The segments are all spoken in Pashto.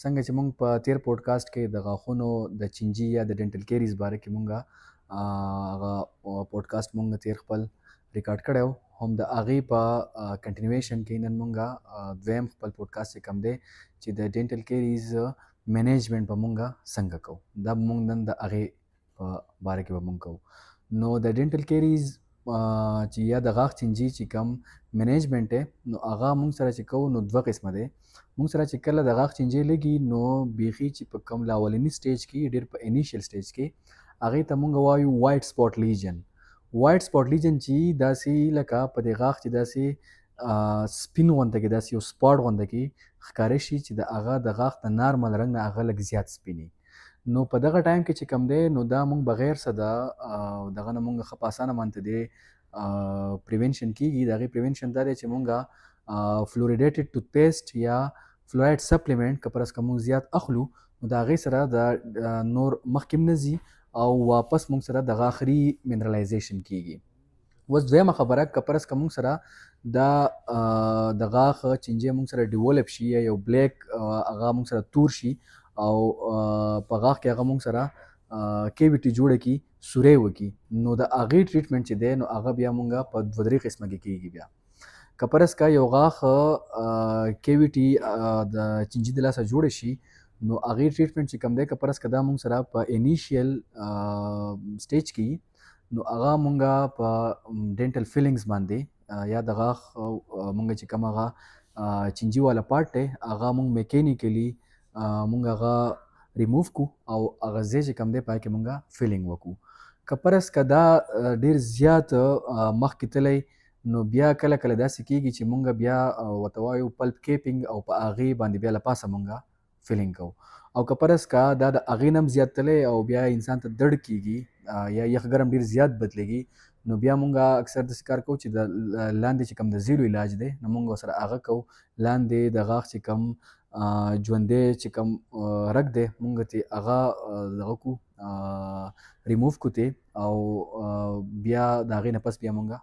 څنګه چې مونږ په تیر پودکاسټ کې د غاښونو د چینجي یا د ډینټل کیریز باره کې مونږه هغه پودکاسټ مونږ تیر خپل ریکارډ کړی و، هم د هغې په کنټینیویشن کې نن مونږه دویم خپل پودکاسټ چې کوم دی چې د ډینټل کیریز مینیجمنټ به مونږه څنګه کوو، دا به مونږ نن د هغې په باره کې به مونږ کوو. نو د ډینټل کیریز چې یا د غاښ چینجي چې کوم مینیجمنټ دی نو هغه مونږ سره چې کوو نو دوه قسمه دی. مونږ سره چې کله د غاښ چینجي لګي نو بیخي چې په کوم لاولني سټیج کې ډېر په انیشیل سټیج کې هغې ته مونږ وایو وایټ سپاټ لیجن. وایټ سپاټ لیجن چې داسې لکه په دې غاښ چې داسې سپین غونده کې داسې یو سپاټ غونده کې ښکاره شي چې د هغه د غاښ د نارمل رنګ نه هغه لږ زیات سپینې. نو په دغه ټایم کې چې کوم دی نو دا مونږ بغیر څه د دغه نه مونږ ښه په اسانه باندې دی پریونشن کیږي. د هغې پریونشن دا دی چې مونږه فلوریډیټډ ټوت پیسټ یا فلوراید سپلیمنټ که پرس که مونږ زیات اخلو نو د هغې سره د نور مخکې هم نه ځي او واپس مونږ سره د غاښري منرالایزیشن کیږي. اوس دویمه خبره که پرس که مونږ سره دا د غاښ چینجی مونږ سره ډیولپ شي یا یو بلیک هغه مونږ سره تور شي او په غاښ کې هغه مونږ سره کیویټي جوړه کړي، سوری وکړي، نو د هغې ټریټمنټ چې دی نو هغه بیا مونږه په دوه درې قسمه کې کیږي. بیا که پرس که یو غاښ کیویټي د چینجي د لاسه جوړه شي نو هغې ټریټمنټ چې کوم دی که پرس که دا مونږ سره په انیشیل سټیج کې نو هغه مونږه په ډینټل فیلنګز باندې یا د غاښ مونږ چې کوم هغه چینجي والا پارټ دی هغه مونږ میکینیکلی مونږ هغه ریموو کو او هغه ځای چې کوم دی پای کې مونږه فیلنګ وکړو. که پرس که دا ډېر زیات مخکې تللی نو بیا کله کله داسې کیږي چې مونږ بیا ورته وایو پلپ کیپینګ او په هغې باندې بیا له پاسه مونږه فیلنګ کوو. او که پرس که دا د هغې نه هم زیات تللی او بیا انسان ته درد کیږي یا یخ ګرم ډېر زیات بدلېږي نو بیا مونږه اکثر داسې کار کوو چې د لاندې چې کوم د زیرو علاج دی نو مونږ ورسره هغه کوو. لاندې د غاښ چې کوم ژوندی چې کوم رګ دی مونږ ترې هغه دغه کو ریموو کو ترې او بیا د هغې نه پس بیا مونږه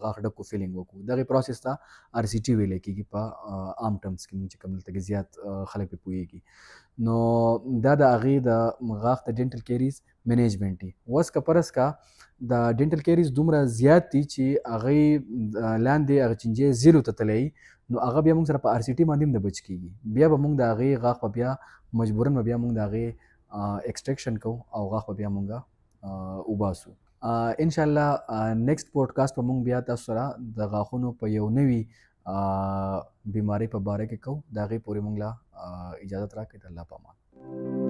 غاښ ډک کو فیلنګ وکړو. دغې پروسس ته آر سی ټي ویلی کېږي په عام ټرمز کې مونږ چې کوم دلته کې زیات خلک پرې پوهېږي. نو دا د هغې د غاښ د ډینټل کیریز مینیجمنټ دی. اوس که پرس که د ډینټل کیریز دومره زیات دي چې هغې لاندې هغه چینجی زیرو ته تللی نو هغه بیا مونږ سره په آر سی ټي باندې هم نه بچ کېږي. بیا به مونږ د هغې غاښ په بیا مجبوراً به بیا مونږ د هغې ایکسټریکشن کوو او غاښ به بیا مونږه وباسو. انشاءالله نیکسټ پودکاسټ به مونږ بیا تاسو سره د غاښونو په یو نوي بیمارۍ په باره کې کوو. د هغې پورې مونږ له اجازت راکړئ. د الله په امان.